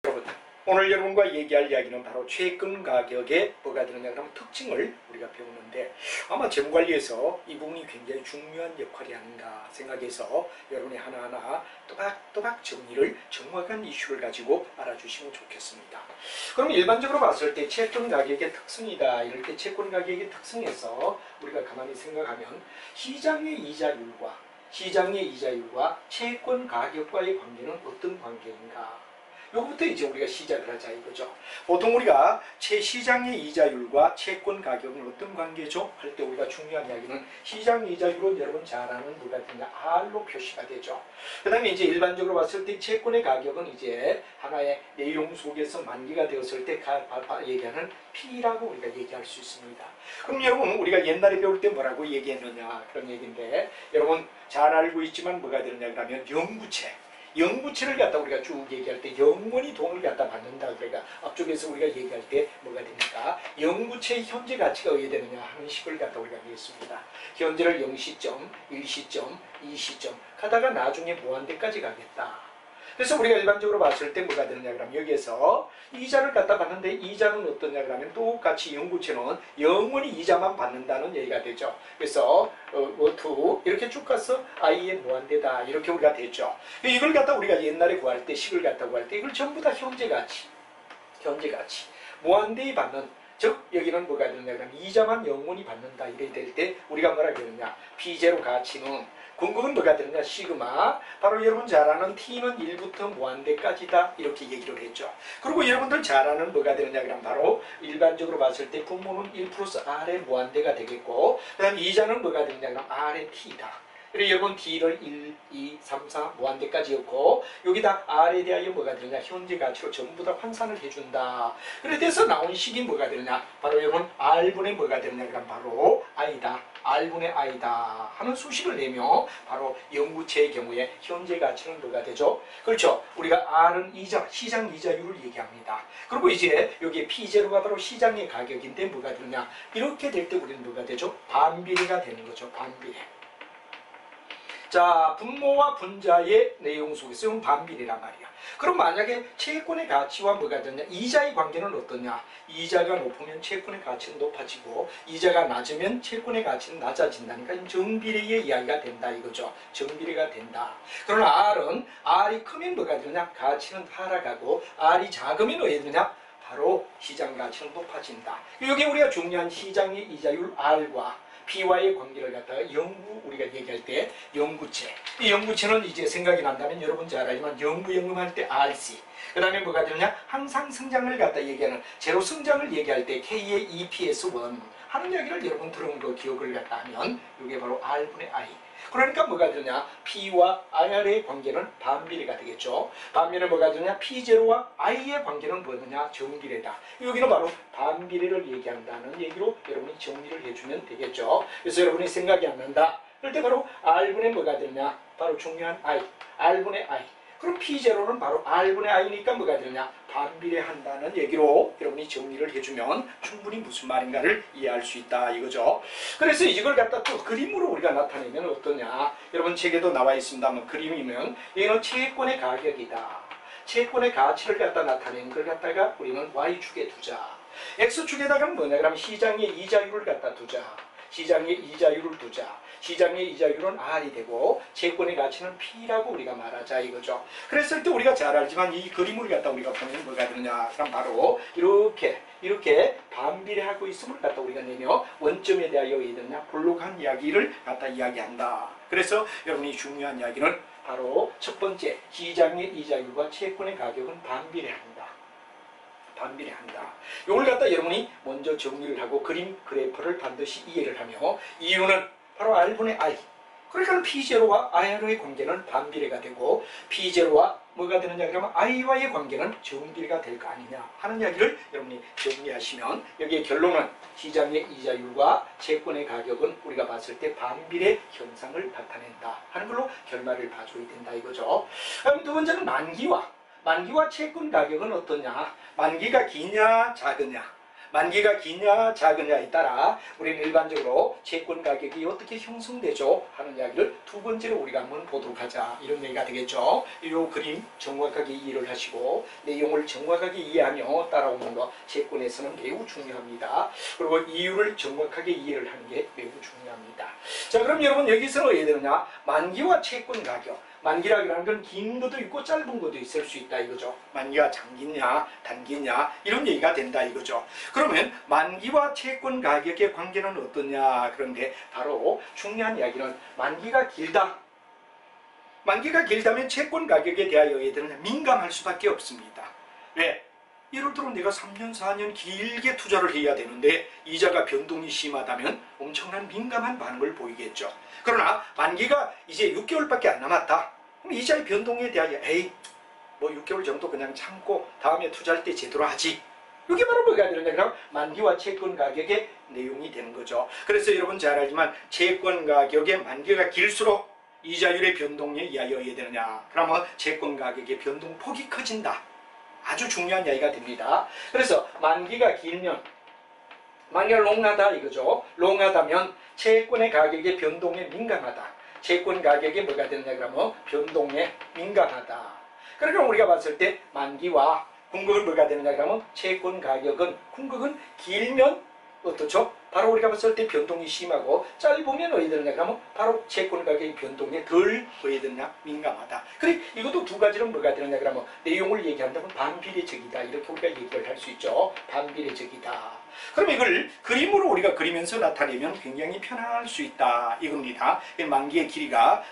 여러분, 오늘 여러분과 얘기할 이야기는 바로 채권 가격에 뭐가 되느냐 그러면 특징을 우리가 배우는데, 아마 재무관리에서 이 부분이 굉장히 중요한 역할이 아닌가 생각해서 여러분이 하나하나 또박또박 정리를, 정확한 이슈를 가지고 알아주시면 좋겠습니다. 그럼 일반적으로 봤을 때 채권 가격의 특성이다, 이럴 때 채권 가격의 특성에서 우리가 가만히 생각하면 시장의 이자율과 채권 가격과의 관계는 어떤 관계인가, 요거부터 이제 우리가 시작을 하자 이거죠. 보통 우리가 시장의 이자율과 채권 가격은 어떤 관계죠? 할 때 우리가 중요한 이야기는 시장 이자율은 여러분 잘 아는 뭐가 되냐, R로 표시가 되죠. 그 다음에 이제 일반적으로 봤을 때 채권의 가격은 이제 하나의 내용 속에서 만기가 되었을 때 얘기하는 P라고 우리가 얘기할 수 있습니다. 그럼 여러분, 우리가 옛날에 배울 때 뭐라고 얘기했느냐 그런 얘기인데, 여러분 잘 알고 있지만 뭐가 되느냐 그러면 영부채를 갖다 우리가 쭉 얘기할 때 영원히 돈을 갖다 받는다. 그러니까 앞쪽에서 우리가 얘기할 때 뭐가 됩니까? 영부채의 현재 가치가 어떻게 되느냐 하는 식을 갖다 우리가 하겠습니다. 현재를 0시점, 1시점, 2시점 가다가 나중에 무한대까지 가겠다. 그래서 우리가 일반적으로 봤을 때 뭐가 되느냐 그러면 여기에서 이자를 갖다 받는데, 이자는 어떠냐 그러면 똑같이 영부채는 영원히 이자만 받는다는 얘기가 되죠. 그래서 이렇게 쭉 가서 i의 무한대다 이렇게 우리가 됐죠. 이걸 갖다 우리가 옛날에 구할 때, 식을 갖다 구할 때 이걸 전부 다 현재 가치 무한대에 받는, 즉 여기는 뭐가 되느냐 그러면 이자만 영원히 받는다 이래 될 때 우리가 뭐라 그러느냐, P0 가치는 궁극은 뭐가 되느냐, 시그마, 바로 여러분 잘 아는 T는 1부터 무한대까지다 이렇게 얘기를 했죠. 그리고 여러분들 잘 아는 뭐가 되느냐 그러면 바로 일반적으로 봤을 때 분모는 1 플러스 R의 무한대가 되겠고, 그 다음에 이자는 뭐가 되느냐 그러면 R의 T다. 그리고 여러분 D를 1, 2, 3, 4 무한대까지였고, 여기다 R에 대하여 뭐가 되느냐, 현재 가치로 전부 다 환산을 해준다. 그래서 나온 식이 뭐가 되느냐, 바로 여러분 R분의 뭐가 되느냐 그러면 바로 I다. R분의 I다 하는 수식을 내며 바로 영부채의 경우에 현재 가치는 뭐가 되죠? 그렇죠. 우리가 R은 이자, 시장 이자율을 얘기합니다. 그리고 이제 여기에 P0가 바로 시장의 가격인데 뭐가 되느냐, 이렇게 될 때 우리는 뭐가 되죠? 반비례가 되는 거죠. 반비례. 자, 분모와 분자의 내용 속에서 이건 반비례란 말이야. 그럼 만약에 채권의 가치와 뭐가 되냐, 이자의 관계는 어떠냐, 이자가 높으면 채권의 가치는 높아지고 이자가 낮으면 채권의 가치는 낮아진다니까 정비례의 이야기가 된다 이거죠. 정비례가 된다. 그러나 R이 크면 뭐가 되느냐, 가치는 하락하고 R이 작으면 어떻게 되느냐, 바로 시장 가치는 높아진다. 여기 우리가 중요한 시장의 이자율 R과 P와의 관계를 갖다가 우리가 얘기할 때 영부채. 이 영부채는 이제 생각이 난다면 여러분 잘 알지만 영구연금할 때 RC. 그 다음에 뭐가 되느냐, 항상 성장을 갖다 얘기하는 제로 성장을 얘기할 때 K의 EPS1 하는 이야기를 여러분 들은 거 기억을 갖다 하면 이게 바로 R분의 I. 그러니까 뭐가 되느냐, P와 R의 관계는 반비례가 되겠죠. 반면에 뭐가 되느냐, P0와 I의 관계는 뭐느냐, 정비례다. 여기는 바로 반비례를 얘기한다는 얘기로 여러분이 정리를 해주면 되겠죠. 그래서 여러분이 생각이 안 난다, 그럴 때 바로 R분의 뭐가 되느냐, 바로 중요한 I, R분의 I. 그럼 P0는 바로 R분의 I니까 뭐가 되느냐, 반비례한다는 얘기로 여러분이 정리를 해주면 충분히 무슨 말인가를 이해할 수 있다 이거죠. 그래서 이걸 갖다 또 그림으로 우리가 나타내면 어떠냐, 여러분 책에도 나와 있습니다만 그림이면 얘는 채권의 가격이다. 채권의 가치를 갖다 나타내는 걸 갖다가 우리는 Y축에 두자. X축에다가 뭐냐 그러면 시장의 이자율을 갖다 두자. 시장의 이자율을 두자. 시장의 이자율은 R이 되고 채권의 가치는 P라고 우리가 말하자 이거죠. 그랬을 때 우리가 잘 알지만 이 그림을 갖다 우리가 보면 뭐가 되느냐 그럼 바로 이렇게 반비례하고 있음을 갖다 우리가 내며 원점에 대하여 이느냐 볼록한 이야기를 갖다 이야기한다. 그래서 여러분이 중요한 이야기는 바로 첫 번째, 시장의 이자율과 채권의 가격은 반비례한다. 이걸 갖다 여러분이 먼저 정리를 하고 그래프를 반드시 이해를 하며, 이유는 바로 R분의 I. 그러니까 P0와 R의 관계는 반비례가 되고 P0와 뭐가 되느냐 그러면 I와의 관계는 정비례가 될 거 아니냐 하는 이야기를 여러분이 정리하시면, 여기에 결론은 시장의 이자율과 채권의 가격은 우리가 봤을 때 반비례 현상을 나타낸다 하는 걸로 결말을 봐줘야 된다 이거죠. 그럼 두 번째는 만기와 채권 가격은 어떠냐, 만기가 기냐 작으냐. 만기가 기냐 작으냐에 따라 우리는 일반적으로 채권 가격이 어떻게 형성되죠 하는 이야기를 두 번째로 우리가 한번 보도록 하자. 이런 얘기가 되겠죠. 이 그림 정확하게 이해를 하시고 내용을 정확하게 이해하며 따라오는 거 채권에서는 매우 중요합니다. 그리고 이유를 정확하게 이해를 하는 게 매우 중요합니다. 자, 그럼 여러분 여기서는 어떻게 되느냐? 만기와 채권 가격. 만기라는 건 긴 것도 있고 짧은 것도 있을 수 있다 이거죠. 만기가 장기냐 단기냐 이런 얘기가 된다 이거죠. 그러면 만기와 채권 가격의 관계는 어떠냐? 그런데 바로 중요한 이야기는 만기가 길다. 만기가 길다면 채권 가격에 대하여 얘들은 민감할 수밖에 없습니다. 왜? 예를 들어 내가 3년 4년 길게 투자를 해야 되는데 이자가 변동이 심하다면 엄청난 민감한 반응을 보이겠죠. 그러나 만기가 이제 6개월밖에 안 남았다. 그럼 이자의 변동에 대하여 뭐 6개월 정도 그냥 참고 다음에 투자할 때 제대로 하지. 이게 바로 뭐가 되느냐? 그럼 만기와 채권 가격의 내용이 되는 거죠. 그래서 여러분 잘 알지만 채권 가격의 만기가 길수록 이자율의 변동에 의하여 어떻게 되느냐? 그러면 채권 가격의 변동폭이 커진다. 아주 중요한 이야기가 됩니다. 그래서 만기가 길면 만기가 롱하다 이거죠. 롱하다면 채권의 가격의 변동에 민감하다. 채권 가격이 뭐가 되느냐 그러면 변동에 민감하다. 그러니까 우리가 봤을 때 만기와 궁극은 뭐가 되느냐 그러면 채권 가격은 궁극은 길면 어떻죠? 바로 우리가 봤을 때 변동이 심하고 짧으면 어디 되느냐 그러면 바로 채권 가격의 변동에 덜 어디 되느냐 민감하다. 그래 이것도 두 가지는 뭐가 되느냐 그러면 내용을 얘기한다면 반비례적이다 이렇게 우리가 얘기를 할 수 있죠. 반비례적이다. 그럼 이걸 그림으로 우리가 그리면서 나타내면 굉장히 편할 수 있다 이겁니다. 만기의 길이가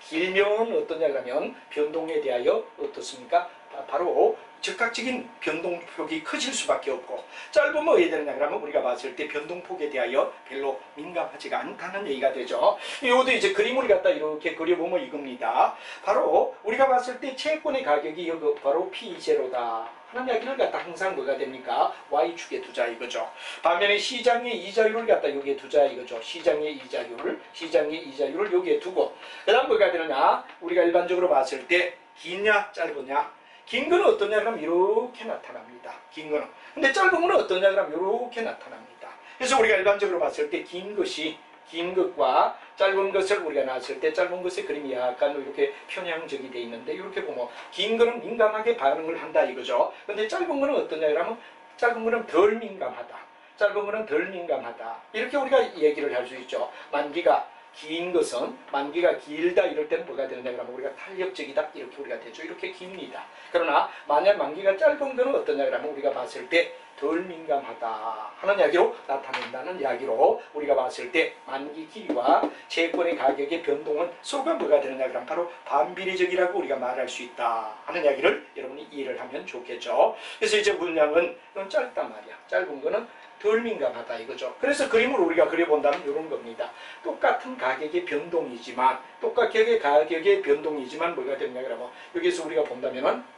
길면 어떠냐 그러면 변동에 대하여 어떻습니까? 바로 즉각적인 변동폭이 커질 수밖에 없고 짧으면 어떻게 되느냐 그러면 우리가 봤을 때 변동폭에 대하여 별로 민감하지가 않다는 얘기가 되죠. 이것도 이제 그림을 갖다 이렇게 그려보면 이겁니다. 바로 우리가 봤을 때 채권의 가격이 여기 바로 P0다 하는 이야기를 갖다 항상 뭐가 됩니까? Y축에 두자 이거죠. 반면에 시장의 이자율을 갖다 여기에 두자 이거죠. 시장의 이자율을 여기에 두고 그 다음 뭐가 되느냐? 우리가 일반적으로 봤을 때 기냐 짧으냐? 긴 거는 어떠냐 그러면 이렇게 나타납니다. 긴 거는. 근데 짧은 거는 어떠냐 그러면 이렇게 나타납니다. 그래서 우리가 일반적으로 봤을 때 긴 것과 짧은 것을 우리가 나왔을 때 짧은 것의 그림이 약간 이렇게 편향적이 돼 있는데 이렇게 보면 긴 거는 민감하게 반응을 한다 이거죠. 근데 짧은 거는 어떠냐 그러면 짧은 거는 덜 민감하다. 이렇게 우리가 얘기를 할 수 있죠. 만기가 긴 것은 만기가 길다 이럴 때는 뭐가 되느냐 그러면 우리가 탄력적이다 이렇게 우리가 되죠. 이렇게 깁니다. 그러나 만약 만기가 짧은 거는 어떠냐 그러면 우리가 봤을 때 덜 민감하다 하는 이야기로 나타낸다는 이야기로 우리가 봤을 때 만기 길이와 채권의 가격의 변동은 서로가 뭐가 되느냐 그러면 바로 반비례적이라고 우리가 말할 수 있다 하는 이야기를 여러분이 이해를 하면 좋겠죠. 그래서 이제 문장은 이건 짧단 말이야. 짧은 거는 덜 민감하다 이거죠. 그래서 그림을 우리가 그려본다면 이런 겁니다. 똑같은 가격의 변동이지만 뭐가 되느냐 그러면 여기서 우리가 본다면은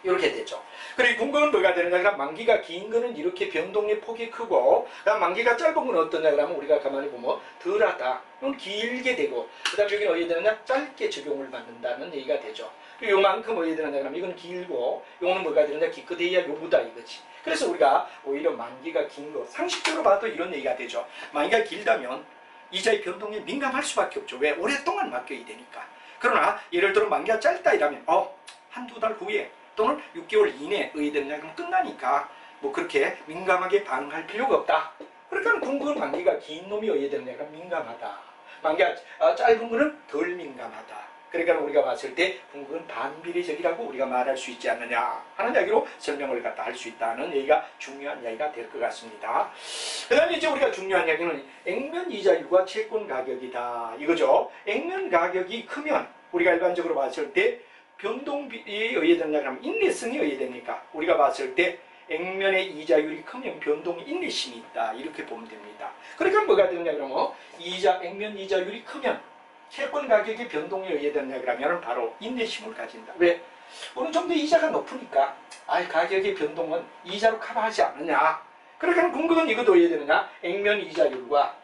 이렇게 되죠. 그리고 궁극은 뭐가 되느냐 그러면 만기가 긴 거는 이렇게 변동의 폭이 크고 그다음 만기가 짧은 건 어떠냐 그러면 우리가 가만히 보면 덜하다. 이건 길게 되고 그다음 여기는 어디 되느냐 짧게 적용을 받는다는 얘기가 되죠. 그리고 요만큼 어디 되느냐 그러면 이건 길고 요거는 뭐가 되느냐 기껏해야 요보다 이거지. 그래서 우리가 오히려 만기가 긴 거 상식적으로 봐도 이런 얘기가 되죠. 만기가 길다면 이자의 변동에 민감할 수밖에 없죠. 왜? 오랫동안 맡겨야 되니까. 그러나 예를 들어 만기가 짧다 이라면 한두 달 후에 또는 6개월 이내에 의되느냐 그럼 끝나니까 뭐 그렇게 민감하게 반응할 필요가 없다. 그러니까 궁극은 만기가 긴 놈이 어디에 되느냐 그럼 민감하다. 만기가 짧은 거는 덜 민감하다. 그러니까 우리가 봤을 때 궁극은 반비례적이라고 우리가 말할 수 있지 않느냐 하는 이야기로 설명을 갖다 할 수 있다는 얘기가 중요한 이야기가 될 것 같습니다. 그 다음에 이제 우리가 중요한 이야기는 액면 이자율과 채권 가격이다 이거죠. 액면 가격이 크면 우리가 일반적으로 봤을 때 변동비에 의해 되느냐 그러면 인내성이 의해 됩니까? 우리가 봤을 때 액면의 이자율이 크면 변동 인내심이 있다 이렇게 보면 됩니다. 그러니까 뭐가 되느냐 그러면 액면 이자율이 크면 채권 가격의 변동에 의해 되느냐 그러면 바로 인내심을 가진다. 왜? 어느 정도 이자가 높으니까 가격의 변동은 이자로 커버하지 않느냐. 그러니까 궁극은 이것도 의해 되느냐 액면 이자율과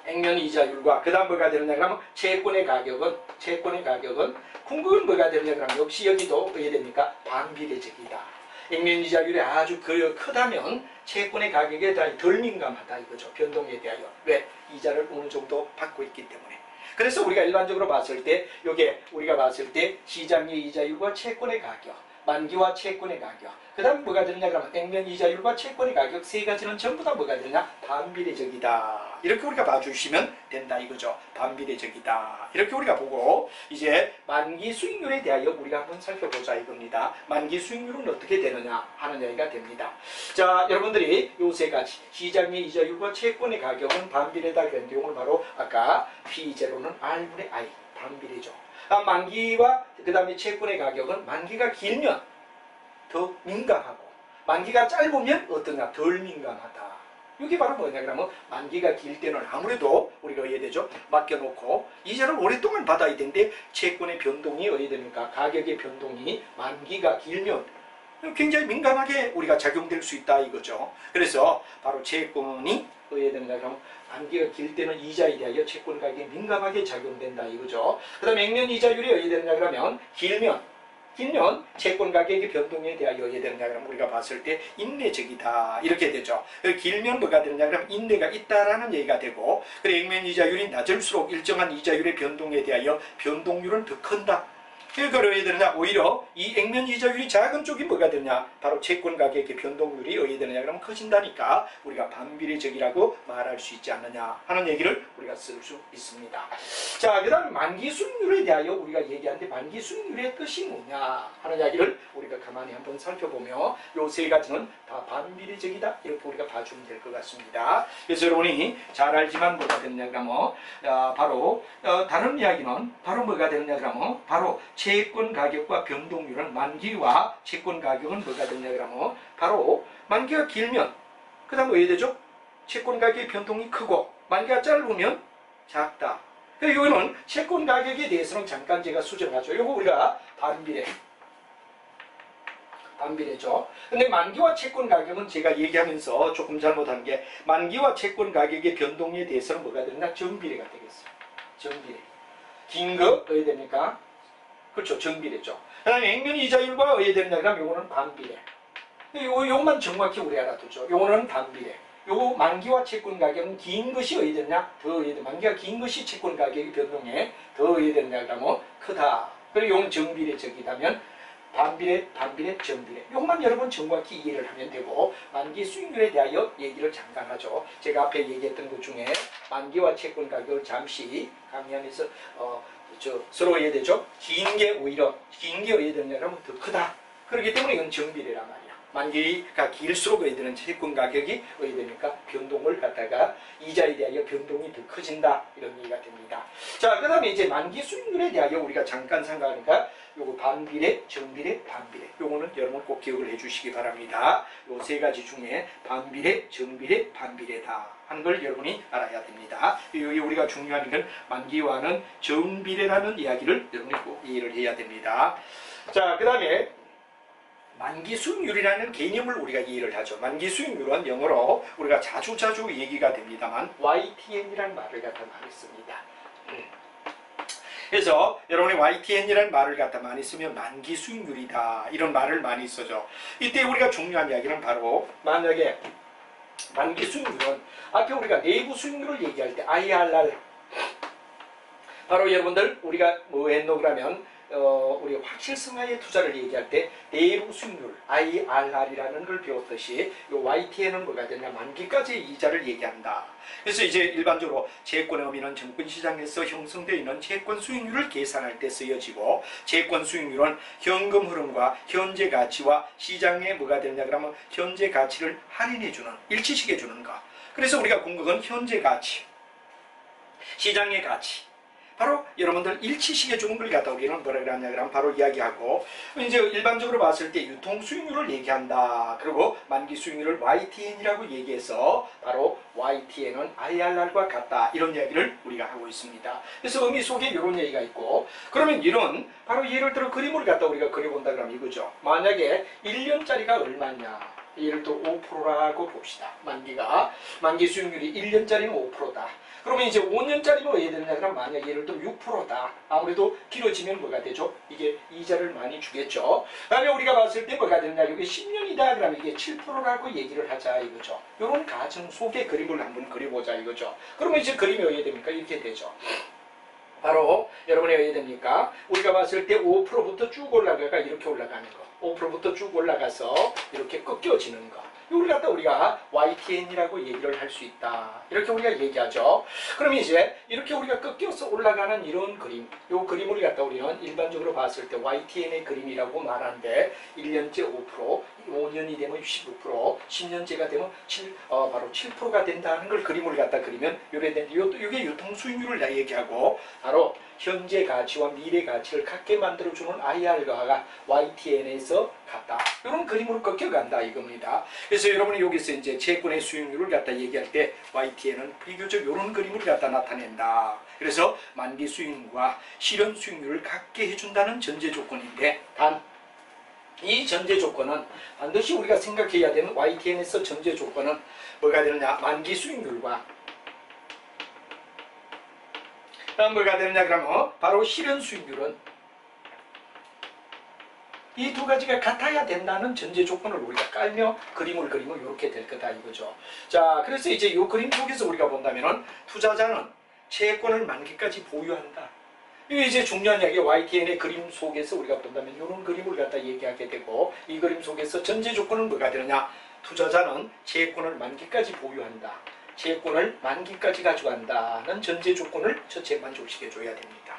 액면 이자율과 그 다음 뭐가 되느냐 그러면 채권의 가격은 궁극은 뭐가 되느냐 그러면 역시 여기도 어떻게 됩니까? 반비례적이다. 액면 이자율이 아주 크다면 채권의 가격에 대해 덜 민감하다 이거죠. 변동에 대하여. 왜? 이자를 어느 정도 받고 있기 때문에. 그래서 우리가 일반적으로 봤을 때 요게 우리가 봤을 때 시장의 이자율과 채권의 가격, 만기와 채권의 가격, 그 다음 뭐가 되느냐 그러면 액면 이자율과 채권의 가격 세 가지는 전부 다 뭐가 되느냐? 반비례적이다. 이렇게 우리가 봐주시면 된다 이거죠. 반비례적이다. 이렇게 우리가 보고 이제 만기 수익률에 대하여 우리가 한번 살펴보자 이겁니다. 만기 수익률은 어떻게 되느냐 하는 얘기가 됩니다. 자, 여러분들이 요 세 가지 시장의 이자율과 채권의 가격은 반비례다 그런 내용을 바로 아까 P0는 R분의 I 반비례죠. 만기와 그 다음에 채권의 가격은 만기가 길면 더 민감하고 만기가 짧으면 어떠냐? 덜 민감하다. 이게 바로 뭐냐 그러면 만기가 길 때는 아무래도 우리가 어떻게 되죠? 맡겨놓고 이자를 오랫동안 받아야 되는데 채권의 변동이 어떻게 됩니까? 가격의 변동이 만기가 길면 굉장히 민감하게 우리가 작용될 수 있다 이거죠. 그래서 바로 채권이 어떻게 되는가 그러면 만기가 길 때는 이자에 대하여 채권 가격이 민감하게 작용된다 이거죠. 그 다음에 액면 이자율이 어떻게 되느냐 그러면 길면 채권 가격의 변동에 대하여 어떻게 되느냐 그러면 우리가 봤을 때 인내적이다 이렇게 되죠. 길면 뭐가 되느냐 그러면 인내가 있다라는 얘기가 되고 그래 액면 이자율이 낮을수록 일정한 이자율의 변동에 대하여 변동률은 더 큰다. 그걸 어떻게 되느냐 오히려 이 액면 이자율이 작은 쪽이 뭐가 되느냐 바로 채권 가격의 변동률이 어떻게 되느냐 그러면 커진다니까 우리가 반비례적이라고 말할 수 있지 않느냐 하는 얘기를 우리가 쓸 수 있습니다. 자, 그 다음 만기 수익률에 대하여 우리가 얘기하는데 만기 수익률의 뜻이 뭐냐 하는 이야기를 우리가 가만히 한번 살펴보며 요 세 가지는 다 반비례적이다 이렇게 우리가 봐주면 될 것 같습니다. 그래서 여러분이 잘 알지만 뭐가 되느냐 그러면 바로 다른 이야기는 바로 뭐가 되느냐 그러면 바로 채권 가격과 변동률은 만기와 채권 가격은 뭐가 되느냐 그러면 바로 만기가 길면 그 다음 왜 되죠? 채권 가격의 변동이 크고 만기가 짧으면 작다. 이거는 채권 가격에 대해서는 잠깐 제가 수정하죠. 이거 우리가 반비례죠. 근데 만기와 채권 가격은 제가 얘기하면서 조금 잘못한 게 만기와 채권 가격의 변동에 대해서는 뭐가 되느냐? 정비례가 되겠어요. 정비례. 긴 거 어떻게 됩니까? 그렇죠. 정비례죠. 그 다음에 액면 이자율과 어떻게 되느냐 그러면 요거는 반비례. 요것만 정확히 우리 알아두죠. 요거는 반비례. 요 만기와 채권 가격은 긴 것이 어떻게 되느냐? 더 어떻게 되느냐? 만기가 긴 것이 채권 가격의 변동에 더 어떻게 되느냐 그러면 크다. 그리고 요건 정비례적이라면 반비례, 정비례. 요것만 여러분 정확히 이해를 하면 되고 만기 수익률에 대하여 얘기를 잠깐 하죠. 제가 앞에 얘기했던 것 중에 만기와 채권 가격을 잠시 강의하면서 서로 이해되죠? 긴 게 어떻게 되느냐 그러면 더 크다. 그렇기 때문에 이건 정비례란 말이야. 만기가 길수록 어떻게 되는 채권 가격이 어떻게 됩니까? 변동을 갖다가 이자에 대하여 변동이 더 커진다. 이런 얘기가 됩니다. 자, 그 다음에 이제 만기 수익률에 대하여 우리가 잠깐 생각하니까 요거 반비례, 정비례, 반비례. 요거는 여러분 꼭 기억을 해 주시기 바랍니다. 요 세 가지 중에 반비례, 정비례, 반비례다 하는 걸 여러분이 알아야 됩니다. 여기 우리가 중요한 건 만기와는 정비례라는 이야기를 여러분이 꼭 이해를 해야 됩니다. 자, 그 다음에 만기 수익률이라는 개념을 우리가 이해를 하죠. 만기 수익률은 영어로 우리가 자주 얘기가 됩니다만 YTN이라는 말을 갖다 많이 씁니다. 그래서 여러분이 YTN이라는 말을 갖다 많이 쓰면 만기 수익률이다 이런 말을 많이 써죠. 이때 우리가 중요한 이야기는 바로 만약에 만기 수익률은 앞에 우리가 내부 수익률을 얘기할 때 IRR 바로 여러분들 우리가 뭐 했노 그러면 우리 확실성화의 투자를 얘기할 때 내부 수익률 IRR이라는 걸 배웠듯이 이 YTN은 뭐가 되냐 만기까지의 이자를 얘기한다. 그래서 이제 일반적으로 채권의 의미는 증권시장에서 형성되어 있는 채권 수익률을 계산할 때 쓰여지고 채권 수익률은 현금 흐름과 현재 가치와 시장에 뭐가 되느냐 그러면 현재 가치를 할인해주는 일치시켜주는 거. 그래서 우리가 궁극은 현재 가치, 시장의 가치 바로 여러분들 일치시켜 주는 걸 갖다 우리는 뭐라 그러냐 그러면 바로 이야기하고 이제 일반적으로 봤을 때 유통 수익률을 얘기한다. 그리고 만기 수익률을 YTN이라고 얘기해서 바로 YTN은 IRR과 같다. 이런 이야기를 우리가 하고 있습니다. 그래서 의미 속에 이런 얘기가 있고 그러면 이런 바로 예를 들어 그림을 갖다 우리가 그려본다 그러면 이거죠. 만약에 1년짜리가 얼마냐. 예를 들어 5%라고 봅시다. 만기 수익률이 1년짜리는 5%다. 그러면 이제 5년짜리면 어떻게 되느냐? 그럼 만약 예를 들어 6%다. 아무래도 길어지면 뭐가 되죠? 이게 이자를 많이 주겠죠. 그다음에 우리가 봤을 때 뭐가 되느냐? 이게 10년이다. 그러면 이게 7%라고 얘기를 하자 이거죠. 이런 가정 속의 그림을 한번 그려보자 이거죠. 그러면 이제 그림이 어떻게 됩니까? 이렇게 되죠. 바로 여러분이 어떻게 됩니까? 우리가 봤을 때 5%부터 쭉 올라가가 이렇게 올라가는 거. 5%부터 쭉 올라가서 이렇게 꺾여지는 거. 이걸 갖다 우리가 YTN이라고 얘기를 할 수 있다. 이렇게 우리가 얘기하죠. 그럼 이제 이렇게 우리가 꺾여서 올라가는 이런 그림, 이 그림을 갖다 우리는 일반적으로 봤을 때 YTN의 그림이라고 말하는데 1년째 5%, 5년이 되면 15%, 10년째가 되면 바로 7%가 된다는 걸 그림을 갖다 그리면 요래 되는데 이게 유통 수익률을 얘기하고 바로 현재 가치와 미래 가치를 같게 만들어주는 IR과 YTN에서 같다. 이런 그림으로 꺾여간다 이겁니다. 그래서 여러분이 여기서 이제 채권의 수익률을 갖다 얘기할 때 YTN은 비교적 이런 그림을 갖다 나타낸다. 그래서 만기 수익률과 실현 수익률을 같게 해준다는 전제 조건인데 단 이 전제 조건은 반드시 우리가 생각해야 되는 YTN에서 전제 조건은 뭐가 되느냐? 만기 수익률과 뭐가 되느냐 그러면 바로 실현 수익률은 이 두 가지가 같아야 된다는 전제 조건을 우리가 깔며 그림을 그리면 이렇게 될 거다 이거죠. 자, 그래서 이제 이 그림 속에서 우리가 본다면은 투자자는 채권을 만기까지 보유한다. 이게 이제 중요한 이야기 YTN의 그림 속에서 우리가 본다면 이런 그림을 갖다 얘기하게 되고 이 그림 속에서 전제 조건은 뭐가 되느냐? 투자자는 채권을 만기까지 보유한다. 채권을 만기까지 가져간다는 전제 조건을 첫째 만족시켜 줘야 됩니다.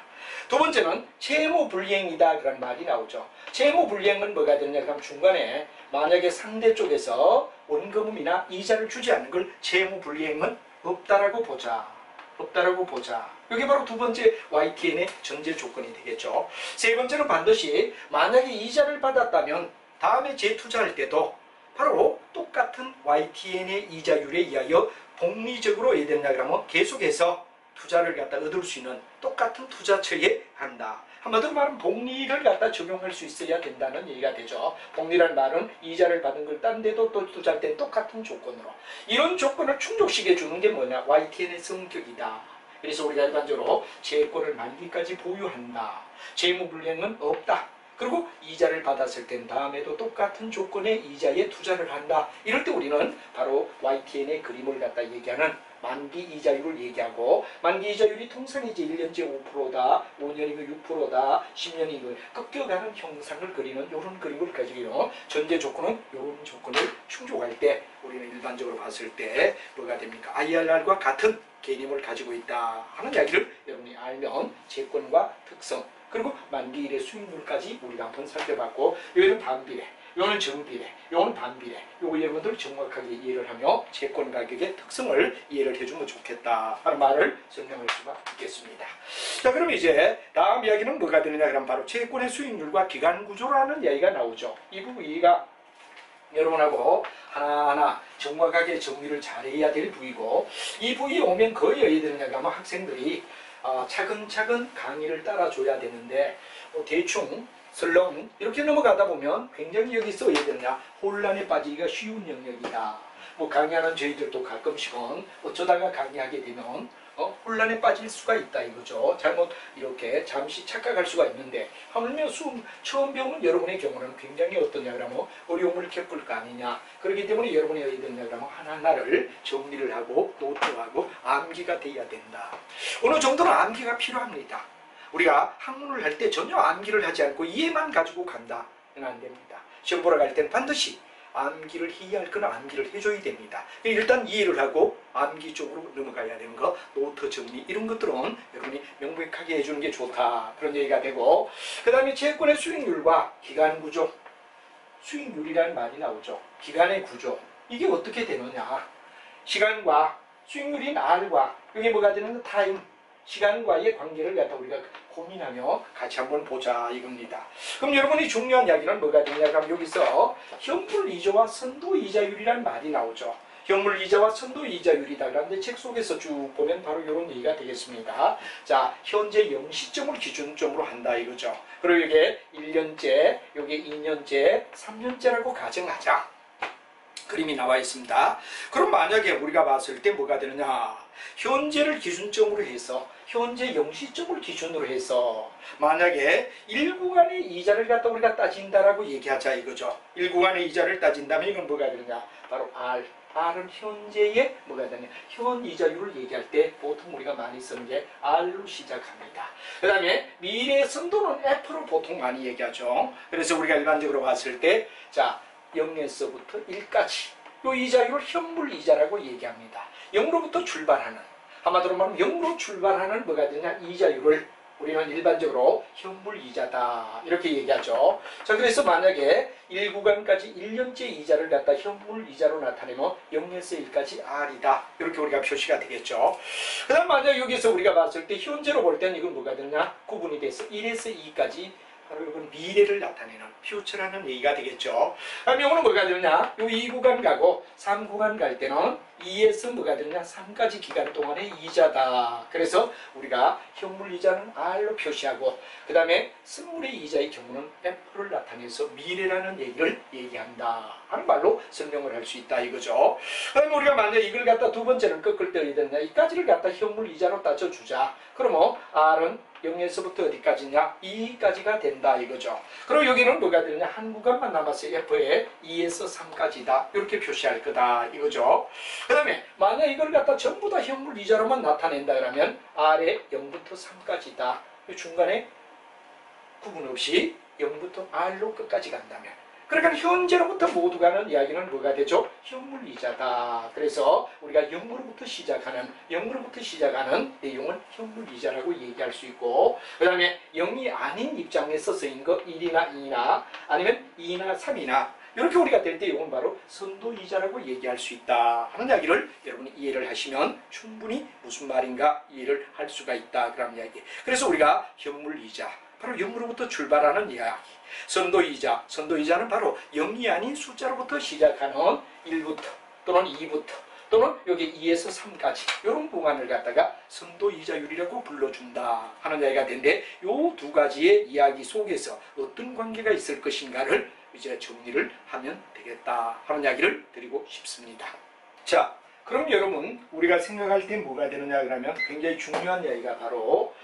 두 번째는 채무불이행이다 그런 말이 나오죠. 채무불이행은 뭐가 되느냐 그럼 중간에 만약에 상대 쪽에서 원금이나 이자를 주지 않는 걸 채무불이행은 없다라고 보자. 없다라고 보자. 이게 바로 두 번째 YTN의 전제 조건이 되겠죠. 세 번째는 반드시 만약에 이자를 받았다면 다음에 재투자할 때도 바로 똑같은 YTN의 이자율에 의하여 복리적으로 해야 되냐 그러면 계속해서 투자를 갖다 얻을 수 있는 똑같은 투자처에 한다. 한마디로 말하면 복리를 갖다 적용할 수 있어야 된다는 얘기가 되죠. 복리라는 말은 이자를 받은 걸 딴 데도 또 투자할 때 똑같은 조건으로. 이런 조건을 충족시켜 주는 게 뭐냐? YTN의 성격이다. 그래서 우리가 일반적으로 채권을 만기까지 보유한다. 채무불이행은 없다. 그리고 이자를 받았을 땐 다음에도 똑같은 조건의 이자에 투자를 한다. 이럴 때 우리는 바로 YTN의 그림을 갖다 얘기하는 만기 이자율을 얘기하고 만기 이자율이 통상 이제 1년째 5%다, 5년이면 6%다, 10년이면 꺾여가는 형상을 그리는 이런 그림을 가지고요. 전제 조건은 이런 조건을 충족할 때 우리는 일반적으로 봤을 때 뭐가 됩니까? IRR과 같은 개념을 가지고 있다 하는 이야기를 여러분이 알면 채권과 특성 그리고 만기일의 수익률까지 우리가 한번 살펴봤고 여기는 반비례, 요거는 정비례, 요거는 반비례. 요거 여러분들 정확하게 이해를 하며 채권 가격의 특성을 이해를 해주면 좋겠다 하는 말을 설명할 수가 있겠습니다. 자, 그럼 이제 다음 이야기는 뭐가 되느냐 그러면 바로 채권의 수익률과 기간 구조라는 이야기가 나오죠. 이 부위가 여러분하고 하나하나 정확하게 정리를 잘해야 될 부위고 이 부위에 오면 거의 어디 되느냐 그러면 학생들이 차근차근 강의를 따라줘야 되는데 대충 설렁 이렇게 넘어가다 보면 굉장히 여기서 어디 되느냐 혼란에 빠지기가 쉬운 영역이다. 뭐 강의하는 저희들도 가끔씩은 어쩌다가 강의하게 되면 혼란에 빠질 수가 있다 이거죠. 잘못 이렇게 잠시 착각할 수가 있는데 하물며 처음 배우는 여러분의 경우는 굉장히 어떠냐 그러면 어려움을 겪을 거 아니냐. 그렇기 때문에 여러분이 어디 되느냐 그러면 하나하나를 정리를 하고 노트하고 암기가 돼야 된다. 어느 정도는 암기가 필요합니다. 우리가 학문을 할 때 전혀 암기를 하지 않고 이해만 가지고 간다는 안 됩니다. 시험 보러 갈 때는 반드시 암기를 해야 할 거는 암기를 해줘야 됩니다. 일단 이해를 하고 암기 쪽으로 넘어가야 되는 거, 노트 정리 이런 것들은 여러분이 명백하게 해주는 게 좋다. 그런 얘기가 되고 그 다음에 채권의 수익률과 기간 구조, 수익률이라는 말이 나오죠. 기간의 구조, 이게 어떻게 되느냐. 시간과 수익률인 R과 이게 뭐가 되는 타임, 시간과의 관계를 갖다 우리가 고민하며 같이 한번 보자 이겁니다. 그럼 여러분이 중요한 이야기는 뭐가 되냐 그럼 여기서 현물이자와 선도이자율이라는 말이 나오죠. 현물이자와 선도이자율이다. 그런데 책 속에서 쭉 보면 바로 이런 얘기가 되겠습니다. 자, 현재 영시점을 기준점으로 한다 이거죠. 그리고 이게 1년째, 이게 2년째, 3년째라고 가정하자. 그림이 나와 있습니다. 그럼 만약에 우리가 봤을 때 뭐가 되느냐? 현재를 기준점으로 해서 현재 영시점을 기준으로 해서 만약에 1구간의 이자를 갖다 우리가 따진다라고 얘기하자 이거죠. 1구간의 이자를 따진다면 이건 뭐가 되느냐? 바로 R. R은 현재의 뭐가 되냐? 현 이자율을 얘기할 때 보통 우리가 많이 쓰는 게 R로 시작합니다. 그 다음에 미래 선도는 F로 보통 많이 얘기하죠. 그래서 우리가 일반적으로 봤을 때 자 0에서부터 1까지 이 이자율을 현물이자라고 얘기합니다. 0로부터 출발하는 한마디로 말하면 0으로 출발하는 뭐가 되냐? 이자율을 우리는 일반적으로 현물이자다 이렇게 얘기하죠. 자 그래서 만약에 1구간까지 1년째 이자를 갖다 현물이자로 나타내면 0에서 1까지 R이다 이렇게 우리가 표시가 되겠죠. 그 다음 만약 여기서 우리가 봤을 때 현재로 볼 때는 이건 뭐가 되느냐? 구분이 돼서 1에서 2까지 바로 이건 미래를 나타내는 퓨처라는 얘기가 되겠죠. 그럼 이거는 뭐가 되느냐? 요 2구간 가고 3구간 갈 때는 2에서 뭐가 되느냐? 3까지 기간 동안의 이자다. 그래서 우리가 현물 이자는 R로 표시하고 그 다음에 선물의 이자의 경우는 F를 나타내서 미래라는 얘기를 얘기한다 하는 말로 설명을 할 수 있다 이거죠. 그럼 우리가 만약 이걸 갖다 두 번째는 꺾을 때 어디 되느냐? 이까지를 갖다 현물 이자로 따져주자. 그러면 R은 0에서부터 어디까지냐? 2까지가 된다 이거죠. 그리고 여기는 뭐가 되느냐? 한 구간만 남았어요. F에 2에서 3까지다. 이렇게 표시할 거다 이거죠. 그 다음에 만약 이걸 갖다 전부 다 현물 이자로만 나타낸다 그러면 R에 0부터 3까지다. 중간에 구분 없이 0부터 R로 끝까지 간다면 그러니까 현재로부터 모두 가는 이야기는 뭐가 되죠? 현물이자다. 그래서 우리가 0으로부터 시작하는 내용은 현물이자라고 얘기할 수 있고 그 다음에 0이 아닌 입장에서 쓰인 거 1이나 2나 아니면 2나 3이나 이렇게 우리가 될 때 이건 바로 선도이자라고 얘기할 수 있다 하는 이야기를 여러분이 이해를 하시면 충분히 무슨 말인가 이해를 할 수가 있다 그런 이야기. 그래서 우리가 현물이자 바로 0으로부터 출발하는 이야기. 선도이자는 바로 0이 아닌 숫자로부터 시작하는 1부터 또는 2부터 또는 여기 2에서 3까지 이런 구간을 갖다가 선도이자율이라고 불러준다 하는 이야기가 되는데 이 두 가지의 이야기 속에서 어떤 관계가 있을 것인가를 이제 정리를 하면 되겠다 하는 이야기를 드리고 싶습니다. 자, 그럼 여러분 우리가 생각할 때 뭐가 되느냐 그러면 굉장히 중요한 이야기가 바로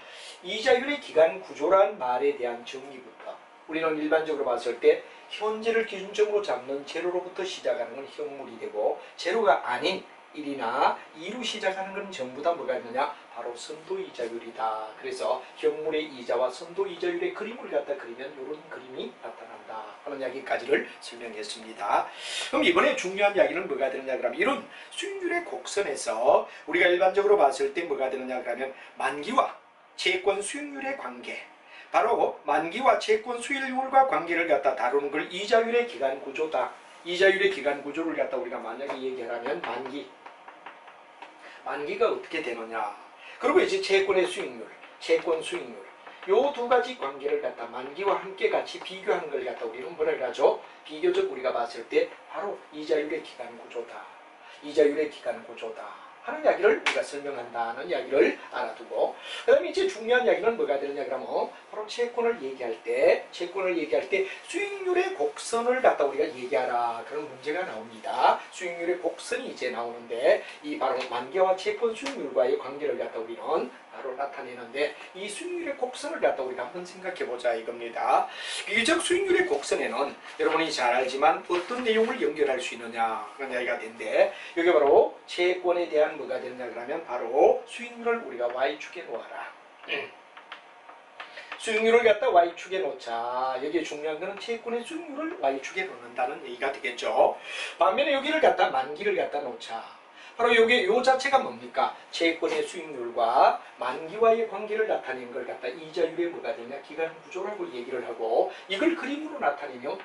이자율의 기간 구조란 말에 대한 정의부터 우리는 일반적으로 봤을 때 현재를 기준점으로 잡는 제로로부터 시작하는 건 현물이 되고 제로가 아닌 1이나 2로 시작하는 건 전부 다 뭐가 있느냐? 바로 선도이자율이다. 그래서 현물의 이자와 선도이자율의 그림을 갖다 그리면 이런 그림이 나타난다 하는 이야기까지를 설명했습니다. 그럼 이번에 중요한 이야기는 뭐가 되느냐 그러면 이런 수익률의 곡선에서 우리가 일반적으로 봤을 때 뭐가 되느냐 그러면 만기와 채권 수익률의 관계 바로 만기와 채권 수익률과 관계를 갖다 다루는 걸 이자율의 기간 구조다. 이자율의 기간 구조를 갖다 우리가 만약에 얘기하면 만기가 어떻게 되느냐. 그리고 이제 채권 수익률 요 두 가지 관계를 갖다 만기와 함께 같이 비교하는 걸 갖다 우리는 뭐라 하죠? 비교적 우리가 봤을 때 바로 이자율의 기간 구조다. 하는 이야기를 우리가 설명한다는 이야기를 알아두고 그 다음에 이제 중요한 이야기는 뭐가 되느냐 그러면 바로 채권을 얘기할 때 수익률의 곡선을 갖다 우리가 얘기하라 그런 문제가 나옵니다. 수익률의 곡선이 이제 나오는데 이 바로 만기와 채권 수익률과의 관계를 갖다 우리는 바로 나타내는데 이 수익률의 곡선을 갖다 우리가 한번 생각해 보자 이겁니다. 비교적 수익률의 곡선에는 여러분이 잘 알지만 어떤 내용을 연결할 수 있느냐 그런 이야기가 되는데 여기 바로 채권에 대한 뭐가 되느냐 그러면 바로 수익률을 우리가 Y축에 놓아라. 수익률을 갖다 Y축에 놓자. 여기에 중요한 것은 채권의 수익률을 Y축에 놓는다는 얘기가 되겠죠. 반면에 여기를 갖다 만기를 갖다 놓자. 바로 요 자체가 뭡니까? 채권의 수익률과 만기와의 관계를 나타내는 걸 갖다 이자율의 뭐가 되냐? 기간 구조라고 얘기를 하고 이걸 그림으로 나타내는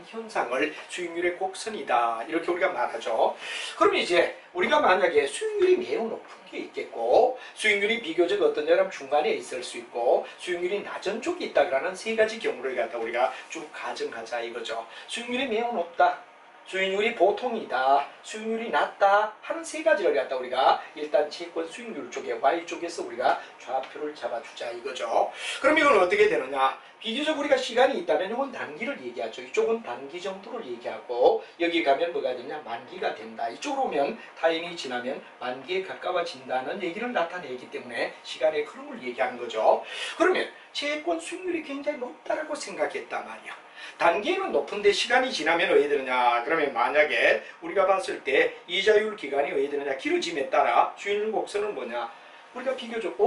현상을 수익률의 곡선이다. 이렇게 우리가 말하죠. 그럼 이제 우리가 만약에 수익률이 매우 높은 게 있겠고 수익률이 비교적 어떤 여름 중간에 있을 수 있고 수익률이 낮은 쪽이 있다 그러는 세 가지 경우를 갖다 우리가 쭉 가정하자 이거죠. 수익률이 매우 높다. 수익률이 보통이다, 수익률이 낮다 하는 세 가지를 갖다 우리가 일단 채권 수익률 쪽에 Y쪽에서 우리가 좌표를 잡아주자 이거죠. 그럼 이건 어떻게 되느냐? 비교적 우리가 시간이 있다면 이건 단기를 얘기하죠. 이쪽은 단기 정도를 얘기하고 여기 가면 뭐가 되냐? 만기가 된다. 이쪽으로 오면 타임이 지나면 만기에 가까워진다는 얘기를 나타내기 때문에 시간의 흐름을 얘기하는 거죠. 그러면 채권 수익률이 굉장히 높다라고 생각했단 말이야. 단기는 높은데 시간이 지나면 어떻게 되느냐? 그러면 만약에 우리가 봤을 때 이자율 기간이 어떻게 되느냐? 길어짐에 따라 수익률 곡선은 뭐냐? 우리가 비교적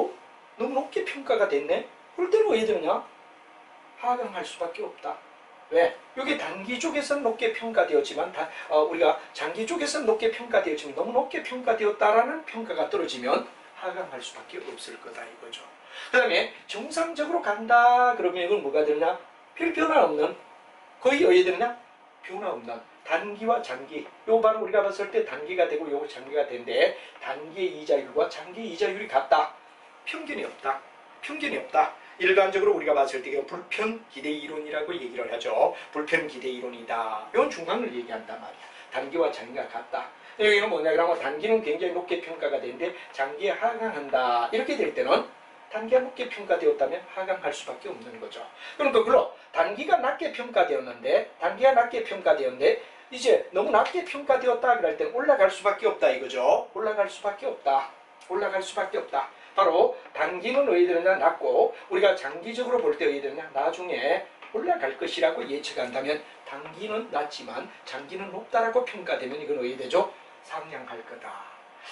너무 높게 평가가 됐네? 그럴 때는 어떻게 되느냐? 하강할 수밖에 없다. 왜? 여기 단기 쪽에서는 높게 평가되었지만 우리가 장기 쪽에서는 높게 평가되었지만 너무 높게 평가되었다라는 평가가 떨어지면 하강할 수밖에 없을 거다 이거죠. 그 다음에 정상적으로 간다 그러면 이건 뭐가 되느냐? 별 변화 없는, 거의 어디 되느냐? 변화 없는 단기와 장기, 요 바로 우리가 봤을 때 단기가 되고 요거 장기가 되는데 단기의 이자율과 장기의 이자율이 같다. 편견이 없다. 편견이 없다. 일반적으로 우리가 봤을 때 불편 기대 이론이라고 얘기를 하죠. 불편 기대 이론이다. 이건 중간을 얘기한단 말이야. 단기와 장기가 같다. 여기는 뭐냐 그러면 단기는 굉장히 높게 평가가 되는데 장기에 하강한다. 이렇게 될 때는 단기가 높게 평가되었다면 하강할 수밖에 없는 거죠. 그러니까 그럼 단기가 낮게 평가되었는데 이제 너무 낮게 평가되었다 그럴 때는 올라갈 수밖에 없다 이거죠. 올라갈 수밖에 없다. 올라갈 수밖에 없다. 바로 단기는 어디되느냐 낮고 우리가 장기적으로 볼 때 어디되느냐 나중에 올라갈 것이라고 예측한다면 단기는 낮지만 장기는 높다라고 평가되면 이건 어디 되죠? 상향할 거다.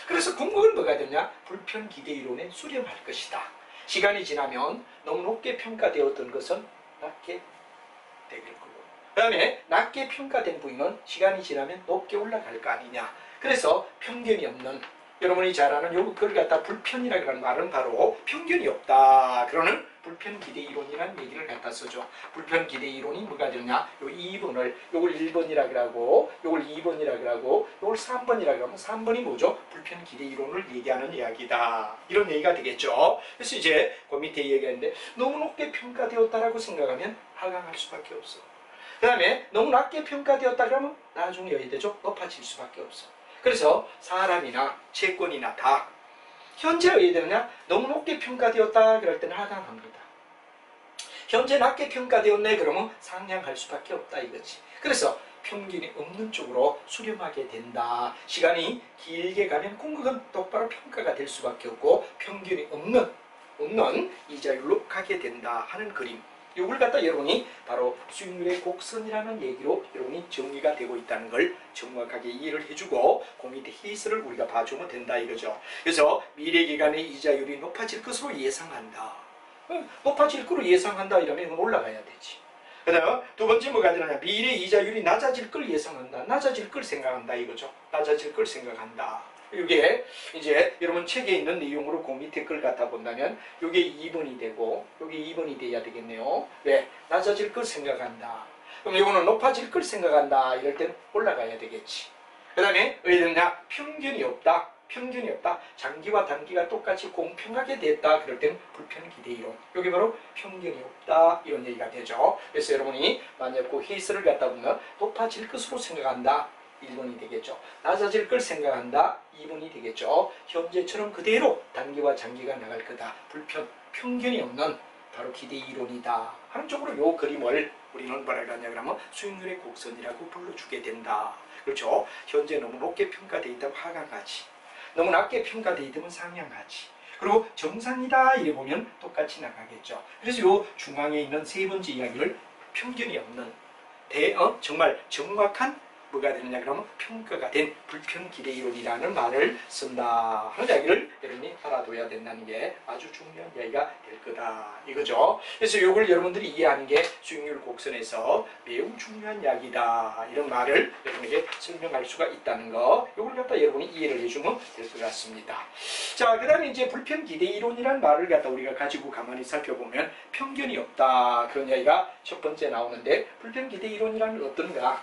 그래서 궁극은 뭐가 되냐? 불편 기대 이론에 수렴할 것이다. 시간이 지나면 너무 높게 평가되었던 것은 낮게 되길 거고 그 다음에 낮게 평가된 부위는 시간이 지나면 높게 올라갈 거 아니냐. 그래서 편견이 없는 여러분이 잘 아는 그걸 갖다 불편이라고 하는 말은 바로 편견이 없다. 그러는 불편 기대 이론이라는 얘기를 갖다 쓰죠. 불편 기대 이론이 뭐가 되느냐? 요 2번을 요걸 1번이라고 하고 요걸 2번이라고 하고 요걸 3번이라고 하면 3번이 뭐죠? 불편 기대 이론을 얘기하는 이야기다. 이런 얘기가 되겠죠. 그래서 이제 그 밑에 얘기하는데 너무 높게 평가되었다라고 생각하면 하강할 수밖에 없어. 그 다음에 너무 낮게 평가되었다 그러면 나중에 어디 되죠? 높아질 수밖에 없어. 그래서 사람이나 채권이나 다 현재 어디 되느냐? 너무 높게 평가되었다 그럴 때는 하강합니다. 현재 낮게 평가되었네 그러면 상향할 수밖에 없다 이거지. 그래서 평균이 없는 쪽으로 수렴하게 된다. 시간이 길게 가면 궁극은 똑바로 평가가 될 수밖에 없고 평균이 없는 이자율로 가게 된다 하는 그림. 이걸 갖다 여러분이 바로 수익률의 곡선이라는 얘기로 여러분이 정리가 되고 있다는 걸 정확하게 이해를 해주고 그 밑에 히스를 우리가 봐주면 된다 이거죠. 그래서 미래 기간의 이자율이 높아질 것으로 예상한다. 높아질 것으로 예상한다 이러면 이건 올라가야 되지. 그 다음 두 번째 뭐가 되느냐? 미래 이자율이 낮아질 걸 예상한다. 낮아질 걸 생각한다 이거죠. 낮아질 걸 생각한다. 이게 이제 여러분 책에 있는 내용으로 그 밑에 걸 갖다 본다면 이게 2번이 되고 여기 2번이 돼야 되겠네요. 왜? 낮아질 걸 생각한다. 그럼 이거는 높아질 걸 생각한다. 이럴 때는 올라가야 되겠지. 그 다음에 어디 되느냐? 편견이 없다. 편견이 없다. 장기와 단기가 똑같이 공평하게 됐다. 그럴 때는 불편 기대 이론. 여기 바로 편견이 없다. 이런 얘기가 되죠. 그래서 여러분이 만약 그 히스를 갖다 보면 높아질 것으로 생각한다. 1번이 되겠죠. 낮아질 걸 생각한다. 2번이 되겠죠. 현재처럼 그대로 단기와 장기가 나갈 거다. 편견이 없는 바로 기대 이론이다. 하는 쪽으로 요 그림을 우리는 뭐라고 하냐 그러면 수익률의 곡선이라고 불러주게 된다. 그렇죠. 현재 너무 높게 평가되어 있다면 하강하지. 너무 낮게 평가되어 있다면 상향하지. 그리고 정상이다 이래 보면 똑같이 나가겠죠. 그래서 요 중앙에 있는 세 번째 이야기를 편견이 없는 정말 정확한 뭐가 되느냐 그러면 평가가 된 불편 기대 이론이라는 말을 쓴다 하는 이야기를 여러분이 알아둬야 된다는 게 아주 중요한 이야기가 될 거다 이거죠. 그래서 이걸 여러분들이 이해하는 게 수익률 곡선에서 매우 중요한 이야기다 이런 말을 여러분에게 설명할 수가 있다는 거 이걸 갖다 여러분이 이해를 해주면 될 것 같습니다. 자, 그 다음에 이제 불편 기대 이론이라는 말을 갖다 우리가 가지고 가만히 살펴보면 편견이 없다 그런 이야기가 첫 번째 나오는데 불편 기대 이론이라는 어떤가?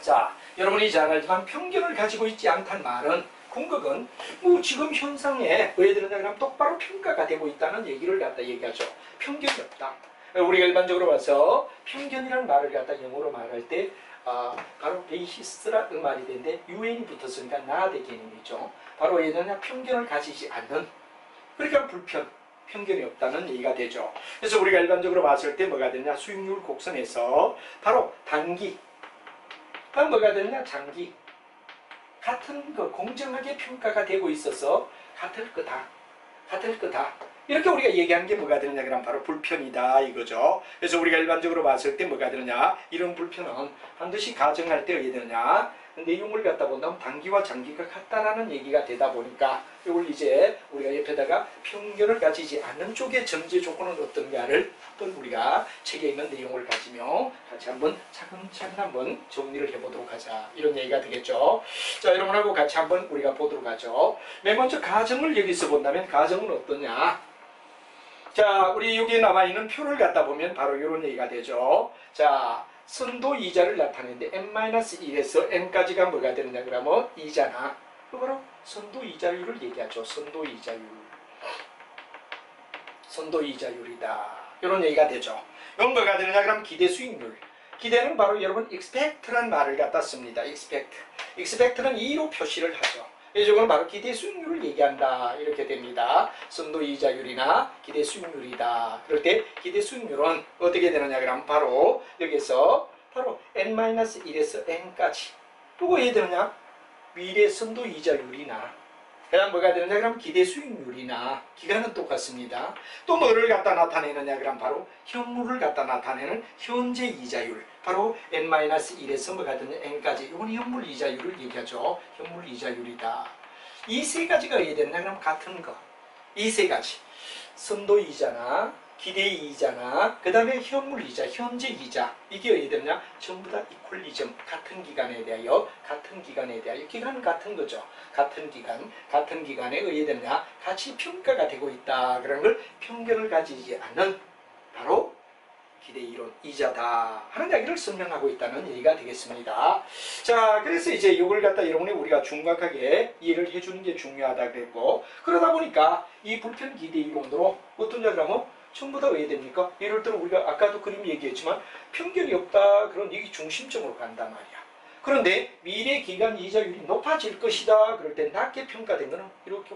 자, 여러분이 잘 알지만 편견을 가지고 있지 않다는 말은 궁극은 뭐 지금 현상에 왜 들었냐 그러면 똑바로 평가가 되고 있다는 얘기를 갖다 얘기하죠. 편견이 없다. 우리가 일반적으로 봐서 편견이라는 말을 갖다 영어로 말할 때 바로 베이시스라는 말이 되는데 un이 붙었으니까 나대 개념이죠. 바로 얘는 편견을 가지지 않는, 그러니까 편견이 없다는 얘기가 되죠. 그래서 우리가 일반적으로 봤을 때 뭐가 되냐, 수익률 곡선에서 바로 단기, 뭐가 되냐, 장기, 같은 거 공정하게 평가가 되고 있어서 같을 거다. 이렇게 우리가 얘기하는 게 뭐가 되느냐, 그럼 바로 불편이다 이거죠. 그래서 우리가 일반적으로 봤을 때 뭐가 되느냐, 이런 불편은 반드시 가정할 때 어떻게 되느냐, 내용을 갖다 본다면 단기와 장기가 같다라는 얘기가 되다 보니까 이걸 이제 우리가 옆에다가 편견을 가지지 않는 쪽의 전제 조건은 어떤가를 한번 우리가 책에 있는 내용을 가지며 같이 한번 차근차근 한번 정리를 해보도록 하자, 이런 얘기가 되겠죠. 자, 여러분하고 같이 한번 우리가 보도록 하죠. 맨 먼저 가정을 여기서 본다면 가정은 어떠냐. 자, 우리 여기에 남아있는 표를 갖다 보면 바로 이런 얘기가 되죠. 자, 선도 이자를 나타내는데 n-1에서 n까지가 뭐가 되느냐 그러면 이자나, 바로 선도 이자율을 얘기하죠. 선도 이자율이다, 이런 얘기가 되죠. 이건 뭐가 되느냐 그럼 기대 수익률. 기대는 바로 여러분 expect란 말을 갖다 씁니다. expect는 2로 표시를 하죠. 이쪽은 바로 기대 수익률을 얘기한다, 이렇게 됩니다. 선도 이자율이나 기대 수익률이다. 그럴 때 기대 수익률은 어떻게 되느냐 그러면 바로 여기서 바로 n-1에서 n까지, 그리고 왜 되느냐, 미래 선도 이자율이나, 그 다음 뭐가 되느냐 그러면 기대 수익률이나, 기간은 똑같습니다. 또 뭐를 갖다 나타내느냐 그러면 바로 현물을 갖다 나타내는 현재 이자율, 바로 n-1에서 뭐가 되느냐 n까지, 이건 현물 이자율을 얘기하죠. 현물 이자율이다. 이 세 가지가 왜 되느냐 그러면 같은 거, 이 세 가지, 선도 이자나 기대 이자나 그 다음에 현물 이자, 현재 이자, 이게 왜 되느냐, 전부 다 이퀄리즘, 같은 기간에 대하여 기간은 같은 거죠. 같은 기간에 의해되느냐 같이 평가가 되고 있다, 그런 걸 편견을 가지지 않는 바로 기대 이론 이자다 하는 이야기를 설명하고 있다는 얘기가 되겠습니다. 자, 그래서 이제 이걸 갖다 여러분이 우리가 중각하게 이해를 해주는 게 중요하다 그랬고, 그러다 보니까 이 불편 기대 이론으로 어떠냐 그러면 전부 다 왜 됩니까? 예를 들어 우리가 아까도 그림 얘기했지만 편견이 없다, 그런 얘기 중심적으로 간단 말이야. 그런데 미래 기간 이자율이 높아질 것이다, 그럴 때 낮게 평가된 거는 이렇게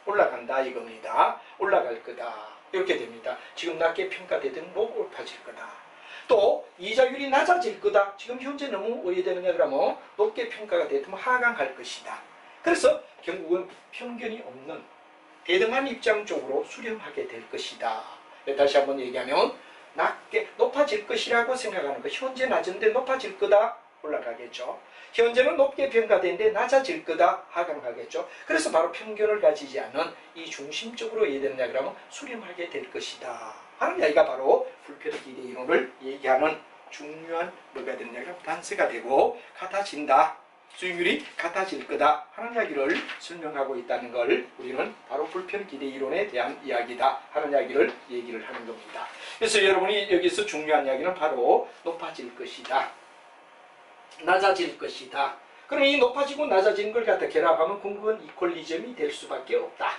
올라간다 이겁니다. 올라갈 거다, 이렇게 됩니다. 지금 낮게 평가되던 높아질 거다. 또 이자율이 낮아질 거다. 지금 현재 너무 어디되느냐 그러면 높게 평가가 되면 하강할 것이다. 그래서 결국은 편견이 없는 대등한 입장 쪽으로 수렴하게 될 것이다. 다시 한번 얘기하면 낮게 높아질 것이라고 생각하는 거, 현재 낮은데 높아질 거다, 올라가겠죠. 현재는 높게 평가되는데 낮아질 거다, 하강하겠죠. 그래서 바로 편견을 가지지 않는 이 중심적으로 이해되느냐 그러면 수렴하게 될 것이다 하는 이야기가 바로 불편 기대 이론을 얘기하는 중요한 뭐가 되느냐 그러면 단서가 되고, 같아진다, 수익률이 같아질 거다 하는 이야기를 설명하고 있다는 걸 우리는 바로 불편 기대 이론에 대한 이야기다 하는 이야기를 얘기를 하는 겁니다. 그래서 여러분이 여기서 중요한 이야기는 바로 높아질 것이다, 낮아질 것이다. 그럼 이 높아지고 낮아지는 걸 갖다 결합하면 궁극은 이퀄리즘이 될 수밖에 없다.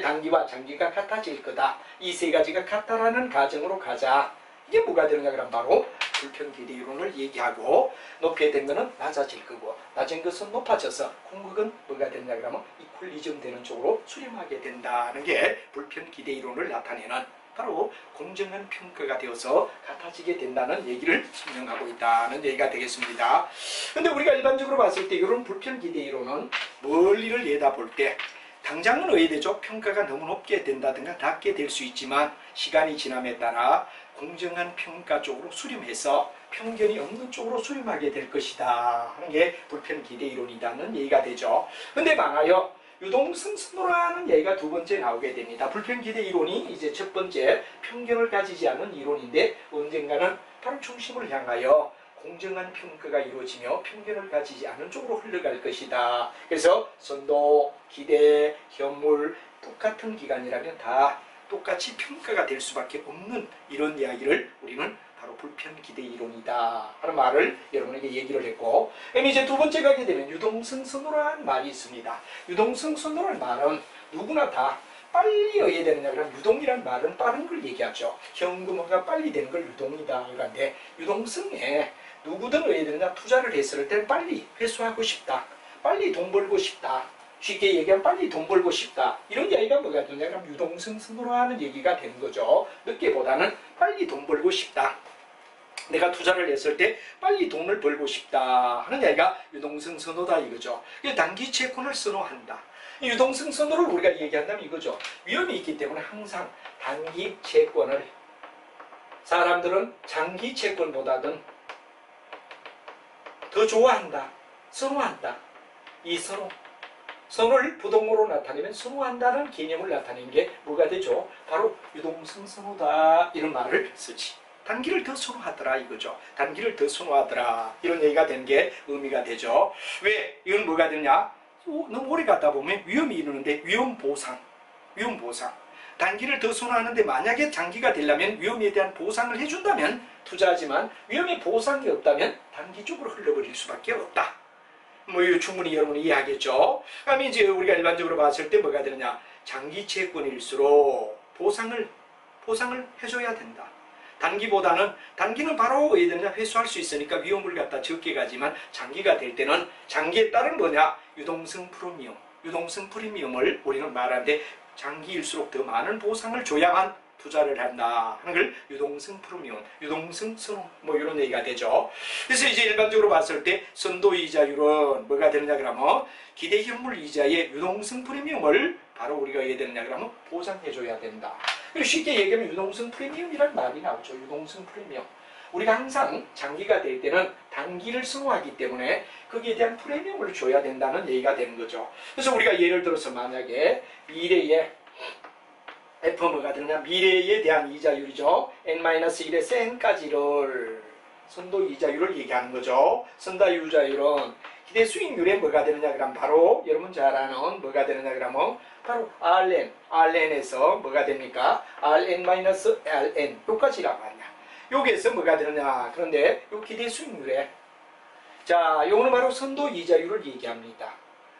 단기와 장기가 같아질 거다. 이 세 가지가 같다라는 가정으로 가자. 이게 뭐가 되느냐 그러면 바로 불편 기대 이론을 얘기하고, 높게 된 거는 낮아질 거고 낮은 것은 높아져서 궁극은 뭐가 되느냐 그러면 이퀄리즘 되는 쪽으로 수렴하게 된다는 게 불편 기대 이론을 나타내는 바로 공정한 평가가 되어서 같아지게 된다는 얘기를 설명하고 있다는 얘기가 되겠습니다. 근데 우리가 일반적으로 봤을 때 이런 불편 기대 이론은 멀리를 내다볼 때 당장은 의외되죠. 평가가 너무 높게 된다든가 낮게 될 수 있지만 시간이 지남에 따라 공정한 평가 쪽으로 수렴해서 편견이 없는 쪽으로 수렴하게 될 것이다 하는 게 불편 기대 이론이라는 얘기가 되죠. 근데 많아요. 유동성선호라는 얘기가 두 번째 나오게 됩니다. 불편 기대 이론이 이제 첫 번째 편견을 가지지 않은 이론인데, 언젠가는 바로 중심을 향하여 공정한 평가가 이루어지며 편견을 가지지 않은 쪽으로 흘러갈 것이다. 그래서 선도, 기대, 현물 똑같은 기간이라면 다 똑같이 평가가 될 수밖에 없는 이런 이야기를 우리는 바로 불편 기대 이론이다 하는 말을 여러분에게 얘기를 했고, 그럼 이제 두 번째 가게 되면 유동성 선호라는 말이 있습니다. 유동성 선호라는 말은 누구나 다 빨리 어야 되느냐 그럼 유동이란 말은 빠른 걸 얘기하죠. 현금화가 빨리 되는 걸 유동이다 이런데 유동성에 누구든 어야 되느냐 투자를 했을 때 빨리 회수하고 싶다. 빨리 돈 벌고 싶다. 쉽게 얘기하면 빨리 돈 벌고 싶다. 이런 이야기가 뭐가 되냐 그럼 유동성 선호하는 얘기가 되는 거죠. 늦게보다는 빨리 돈 벌고 싶다. 내가 투자를 했을 때 빨리 돈을 벌고 싶다 하는 이야기가 유동성 선호다 이거죠. 단기 채권을 선호한다. 유동성 선호를 우리가 얘기한다면 이거죠. 위험이 있기 때문에 항상 단기 채권을 사람들은 장기 채권보다는 더 좋아한다. 선호한다. 이 선호를 부동어로 나타내면 선호한다는 개념을 나타내는 게 뭐가 되죠? 바로 유동성 선호다 이런 말을 쓰지. 단기를 더 선호하더라 이거죠. 단기를 더 선호하더라 이런 얘기가 된 게 의미가 되죠. 왜? 이건 뭐가 되냐? 너무 오래 가다 보면 위험이 이르는데 위험보상. 단기를 더 선호하는데 만약에 장기가 되려면 위험에 대한 보상을 해준다면 투자하지만 위험의 보상이 없다면 단기 쪽으로 흘러버릴 수밖에 없다. 뭐 이거 충분히 여러분이 이해하겠죠. 그러면 이제 우리가 일반적으로 봤을 때 뭐가 되느냐? 장기 채권일수록 보상을 해줘야 된다. 단기는 바로 회수할 수 있으니까 위험을 갖다 적게 가지만 장기가 될 때는 장기에 따른 뭐냐? 유동성 프리미엄을 우리는 말하는데 장기일수록 더 많은 보상을 줘야만 투자를 한다 하는 걸 유동성 프리미엄, 유동성 선호 뭐 이런 얘기가 되죠. 그래서 이제 일반적으로 봤을 때 선도이자율은 뭐가 되느냐 그러면 기대현물 이자의 유동성 프리미엄을 바로 우리가 해야 되느냐 그러면 보상해줘야 된다. 쉽게 얘기하면 유동성 프리미엄이라는 말이 나오죠. 유동성 프리미엄. 우리가 항상 장기가 될 때는 단기를 선호하기 때문에 거기에 대한 프리미엄을 줘야 된다는 얘기가 되는 거죠. 그래서 우리가 예를 들어서 만약에 미래에 F 뭐가 되느냐 미래에 대한 이자율이죠. N-1에서 N까지를 선도이자율을 얘기하는 거죠. 선도이자율은 기대 수익률에 뭐가 되느냐 그러면 바로 여러분 잘 아는 뭐가 되느냐 그러면 바로 RN에서 뭐가 됩니까? RN-RN 요까지란 말이야. 여기에서 뭐가 되느냐 그런데 요 기대 수익률에 자 요거는 바로 선도이자율을 얘기합니다.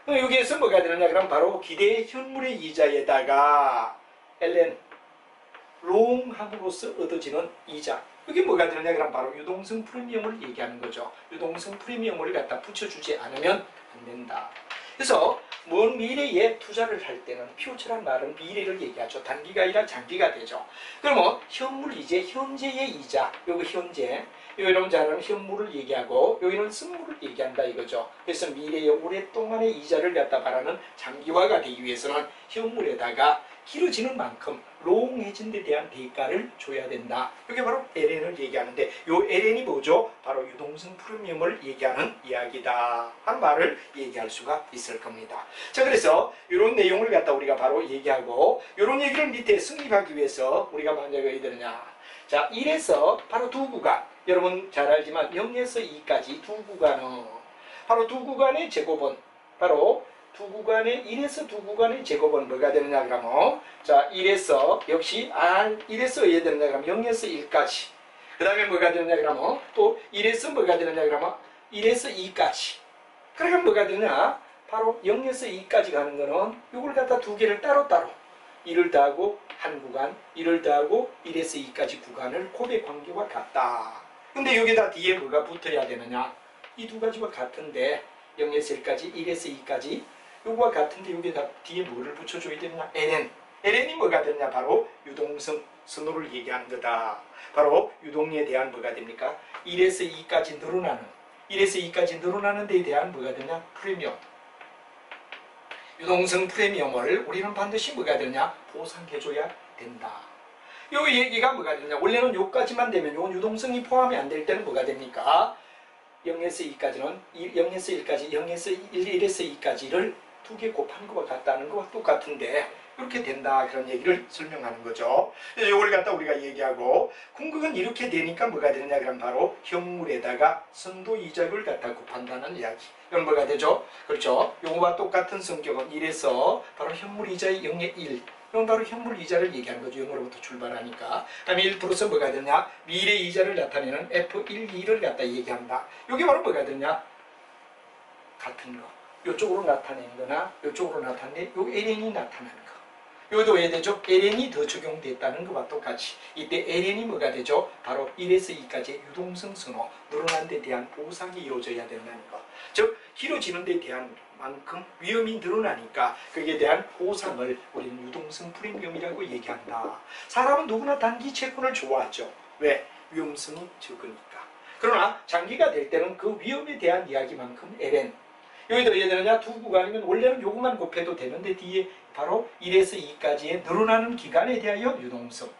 여기에서 뭐가 되느냐 그러면 바로 기대 현물의 이자에다가 LN 롱함으로써 얻어지는 이자 이게 뭐가 되느냐 그럼 바로 유동성 프리미엄을 얘기하는 거죠. 유동성 프리미엄을 갖다 붙여주지 않으면 안 된다. 그래서 먼 미래에 투자를 할 때는 퓨처란 말은 미래를 얘기하죠. 단기가 아니라 장기가 되죠. 그러면 현물 이제 현재의 이자 요거 현재 여러분 잘 아는 현물을 얘기하고 여기는 승물을 얘기한다 이거죠. 그래서 미래에 오랫동안의 이자를 갖다 바라는 장기화가 되기 위해서는 현물에다가 길어지는 만큼 롱해진 데 대한 대가를 줘야 된다. 이게 바로 LN을 얘기하는데 요 LN이 뭐죠? 바로 유동성 프리미엄을 얘기하는 이야기다 하는 말을 얘기할 수가 있을 겁니다. 자 그래서 이런 내용을 갖다 우리가 바로 얘기하고 이런 얘기를 밑에 승립하기 위해서 우리가 만약에 해야 되느냐 자 1에서 바로 두 구간 여러분 잘 알지만 0에서 2까지 두 구간은 바로 두 구간의 제곱은 바로 두 구간의 1에서 두 구간의 제곱은 뭐가 되느냐 그러면 자 1에서 역시 1에서 어디에 되느냐 그러면 0에서 1까지 그 다음에 뭐가 되느냐 그러면 또 1에서 뭐가 되느냐 그러면 1에서 2까지 그러면 뭐가 되느냐 바로 0에서 2까지 가는 거는 이걸 갖다 두 개를 따로따로 1을 더하고 한 구간 1을 더하고 1에서 2까지 구간을 곱의 관계와 같다. 근데 여기다 뒤에 뭐가 붙어야 되느냐 이 두 가지와 같은데 0에서 1까지 1에서 2까지 요거와 같은데 여기다 뒤에 뭐를 붙여줘야 되느냐 LN이 뭐가 되느냐 바로 유동성 선호를 얘기하는 거다. 바로 유동에 대한 뭐가 됩니까 1에서 2까지 늘어나는 데에 대한 뭐가 되냐 프리미엄 유동성 프리미엄을 우리는 반드시 뭐가 되냐 보상해줘야 된다. 요 얘기가 뭐가 되냐 원래는 요까지만 되면 요 유동성이 포함이 안 될 때는 뭐가 됩니까 0에서 2까지는 0에서 1까지 1에서 2까지를 두 개 곱한 것과 같다는 것과 똑같은데 이렇게 된다 그런 얘기를 설명하는 거죠. 그래서 이걸 갖다 우리가 얘기하고 궁극은 이렇게 되니까 뭐가 되느냐 그럼 바로 현물에다가 선도이자율을 갖다 곱한다는 이야기. 이건 뭐가 되죠? 그렇죠. 요거와 똑같은 성격은 1에서 바로 현물이자의 0의 1 이건 바로 현물이자를 얘기하는 거죠. 0으로부터 출발하니까. 그다음에 1 플러스 뭐가 되냐 미래 이자를 나타내는 F1, 2를 갖다 얘기한다. 이게 바로 뭐가 되냐 같은 거. 이쪽으로 나타내는 거나 이쪽으로 나타내는 요 LN이 나타나는 거. 이것도 왜 되죠? ln이 더 적용됐다는 것과 똑같이 이때 ln이 뭐가 되죠? 바로 1에서 2까지의 유동성 선호, 늘어난 데 대한 보상이 이루어져야 된다는 것. 즉 길어지는 데 대한 만큼 위험이 늘어나니까 거기에 대한 보상을 우리는 유동성 프리미엄이라고 얘기한다. 사람은 누구나 단기 채권을 좋아하죠. 왜? 위험성이 적으니까. 그러나 장기가 될 때는 그 위험에 대한 이야기만큼 ln 여기도 예를 들냐 두 구간이면 원래는 요것만 곱해도 되는데 뒤에 바로 1에서 2까지의 늘어나는 기간에 대하여 유동성.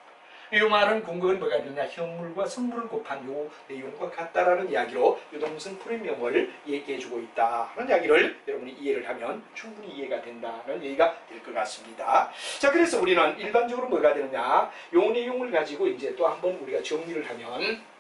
이 말은 궁극은 뭐가 되냐 현물과 선물을 곱한 요 내용과 같다라는 이야기로 유동성 프리미엄을 얘기해주고 있다 하는 이야기를 여러분이 이해를 하면 충분히 이해가 된다는 얘기가 될 것 같습니다. 자, 그래서 우리는 일반적으로 뭐가 되느냐 요 내용을 가지고 이제 또 한번 우리가 정리를 하면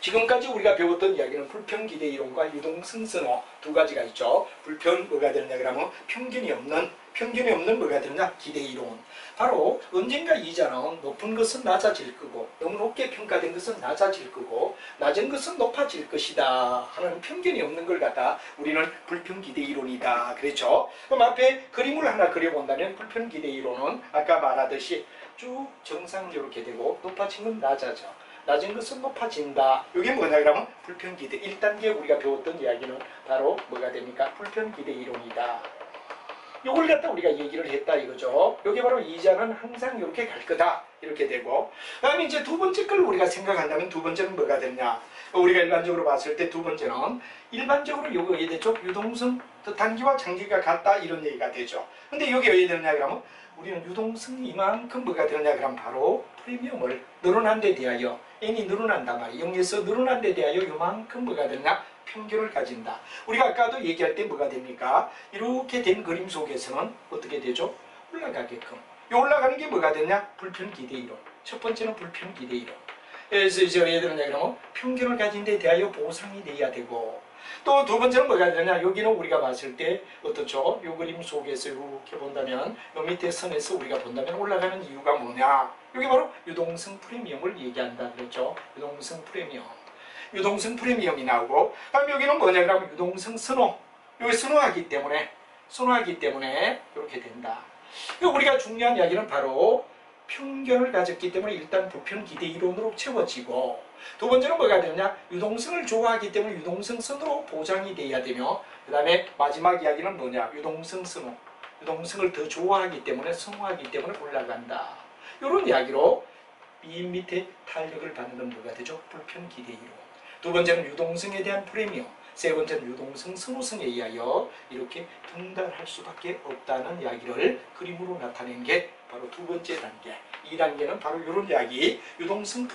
지금까지 우리가 배웠던 이야기는 불편기대 이론과 유동성 선호 두 가지가 있죠. 불편 뭐가 되느냐 그러면 편견이 없는 뭐가 되느냐 기대 이론. 바로 언젠가 이자는 높은 것은 낮아질 거고 너무 높게 평가된 것은 낮아질 거고 낮은 것은 높아질 것이다 하는 편견이 없는 걸 갖다 우리는 불편기대 이론이다 그랬죠. 그럼 앞에 그림을 하나 그려본다면 불편기대 이론은 아까 말하듯이 쭉 정상 이렇게 되고 높아진 건 낮아져. 낮은 것은 높아진다. 이게 뭐냐 그러면 불편기대 1단계 우리가 배웠던 이야기는 바로 뭐가 됩니까? 불편기대 이론이다. 요걸 갖다 우리가 얘기를 했다 이거죠. 요게 바로 이자는 항상 이렇게 갈 거다. 이렇게 되고 그 다음에 이제 두 번째 걸 우리가 생각한다면 두 번째는 뭐가 되냐 우리가 일반적으로 봤을 때 두 번째는 일반적으로 요거 왜 되죠? 유동성 단기와 장기가 같다 이런 얘기가 되죠. 근데 요게 왜 되느냐 그러면 우리는 유동성이 이만큼 뭐가 되느냐 그러면 바로 프리미엄을 늘어난 데 대하여 n이 늘어난단 말이에요. 0에서 늘어난 데 대하여 요만큼 뭐가 되느냐 편견을 가진다. 우리가 아까도 얘기할 때 뭐가 됩니까? 이렇게 된 그림 속에서는 어떻게 되죠? 올라가게끔. 이 올라가는 게 뭐가 되냐? 불편기대 이론. 첫 번째는 불편기대 이론. 그래서 이제 예를 들면 그러면 편견을 가진 데 대하여 보상이 돼야 되고 또 두 번째는 뭐가 되냐? 여기는 우리가 봤을 때 어떻죠? 이 그림 속에서 이렇게 본다면 이 밑에 선에서 우리가 본다면 올라가는 이유가 뭐냐? 이게 바로 유동성 프리미엄을 얘기한다 그랬죠? 유동성 프리미엄. 유동성 프리미엄이 나오고 그럼 여기는 뭐냐 그러면 유동성 선호. 여기 선호하기 때문에 이렇게 된다. 우리가 중요한 이야기는 바로 편견을 가졌기 때문에 일단 불편기대 이론으로 채워지고 두 번째는 뭐가 되느냐 유동성을 좋아하기 때문에 유동성 선호로 보장이 돼야 되며 그 다음에 마지막 이야기는 뭐냐 유동성 선호 유동성을 더 좋아하기 때문에 선호하기 때문에 올라간다 이런 이야기로 이 밑에 탄력을 받는 건 뭐가 되죠? 불편기대 이론. 두 번째는 유동성에 대한 프리미엄, 세 번째는 유동성 선호성에 의하여 이렇게 분단할 수밖에 없다는 이야기를 그림으로 나타낸 게 바로 두 번째 단계. 2단계는 바로 이런 이야기, 유동성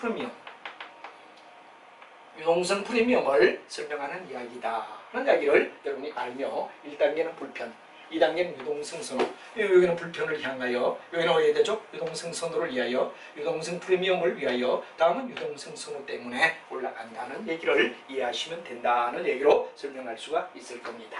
프리미엄을 설명하는 이야기다 하는 이야기를 여러분이 알며 1단계는 불편, 2단계는 유동성 선호. 여기는 불편을 향하여, 여기는 어디에 되죠? 유동성 선호를 위하여, 유동성 프리미엄을 위하여, 다음은 유동성 선호 때문에 올라간다는 얘기를 이해하시면 된다는 얘기로 설명할 수가 있을 겁니다.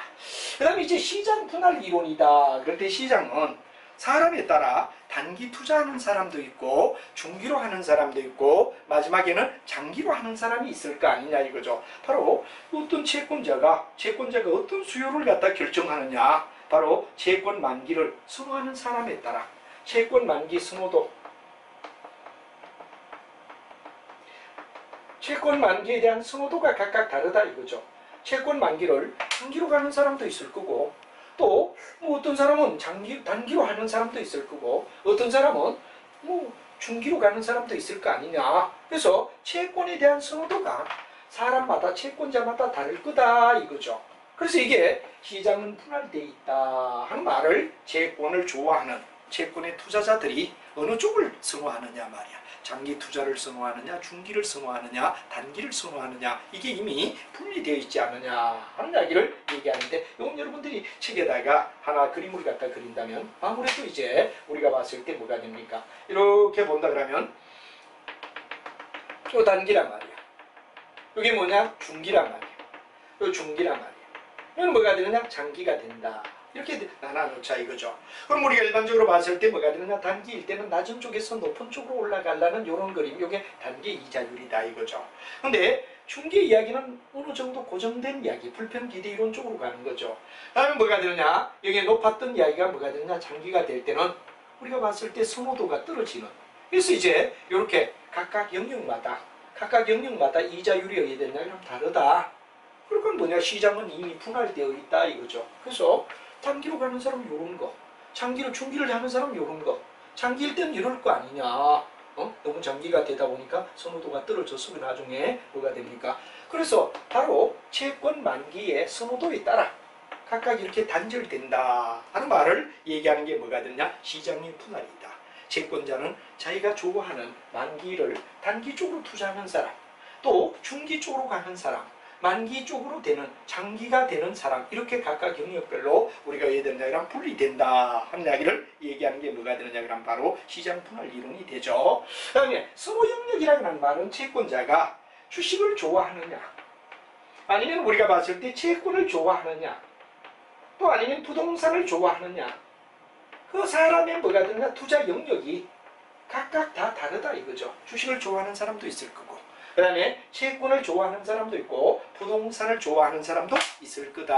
그 다음에 이제 시장 분할 이론이다. 그럴 때 시장은 사람에 따라 단기 투자하는 사람도 있고 중기로 하는 사람도 있고 마지막에는 장기로 하는 사람이 있을 거 아니냐 이거죠. 바로 어떤 채권자가 어떤 수요를 갖다 결정하느냐 바로 채권 만기를 선호하는 사람에 따라 채권 만기 선호도 채권 만기에 대한 선호도가 각각 다르다 이거죠. 채권 만기를 장기로 가는 사람도 있을 거고 또 뭐 어떤 사람은 단기로 하는 사람도 있을 거고 어떤 사람은 뭐 중기로 가는 사람도 있을 거 아니냐. 그래서 채권에 대한 선호도가 사람마다 채권자마다 다를 거다 이거죠. 그래서 이게 시장은 분할되어 있다 하는 말을 채권을 좋아하는 채권의 투자자들이 어느 쪽을 선호하느냐 말이야. 장기 투자를 선호하느냐 중기를 선호하느냐 단기를 선호하느냐 이게 이미 분리되어 있지 않느냐 하는 이야기를 얘기하는데 이건 여러분들이 책에다가 하나 그림을 갖다 그린다면 아무래도 이제 우리가 봤을 때 뭐가 됩니까? 이렇게 본다 그러면 요 단기란 말이야. 이게 뭐냐? 중기란 말이야. 요 중기란 말이야. 이건 뭐가 되느냐? 장기가 된다. 이렇게 나눠놓자 이거죠. 그럼 우리가 일반적으로 봤을 때 뭐가 되느냐? 단기일 때는 낮은 쪽에서 높은 쪽으로 올라가려는 이런 그림. 이게 단기 이자율이다 이거죠. 근데 중기 이야기는 어느 정도 고정된 이야기, 불편기대 이론 쪽으로 가는 거죠. 다음에 뭐가 되느냐? 여기 높았던 이야기가 뭐가 되느냐? 장기가 될 때는 우리가 봤을 때 선호도가 떨어지는. 그래서 이제 이렇게 각각 영역마다 이자율이 어디 됐냐 그럼 다르다. 그러니까 뭐냐, 시장은 이미 분할되어 있다 이거죠. 그래서 단기로 가는 사람은 이런 거, 장기로 중기를 하는 사람은 이런 거. 장기일 때는 이럴 거 아니냐. 너무 장기가 되다 보니까 선호도가 떨어져서 나중에 뭐가 됩니까? 그래서 바로 채권 만기의 선호도에 따라 각각 이렇게 단절된다 하는 말을 얘기하는 게 뭐가 되냐? 시장의 분할이다. 채권자는 자기가 좋아하는 만기를 단기 쪽으로 투자하는 사람, 또 중기 쪽으로 가는 사람, 만기 쪽으로 되는 장기가 되는 사람, 이렇게 각각 영역별로 우리가 예를 들면 분리된다 하는 이야기를 얘기하는 게 뭐가 되느냐 그러면 바로 시장 분할 이론이 되죠. 그다음에 선호 영역이라는 말은 채권자가 주식을 좋아하느냐, 아니면 우리가 봤을 때 채권을 좋아하느냐, 또 아니면 부동산을 좋아하느냐, 그 사람의 뭐가 되느냐, 투자 영역이 각각 다 다르다 이거죠. 주식을 좋아하는 사람도 있을 거고, 그 다음에 채권을 좋아하는 사람도 있고 부동산을 좋아하는 사람도 있을 거다.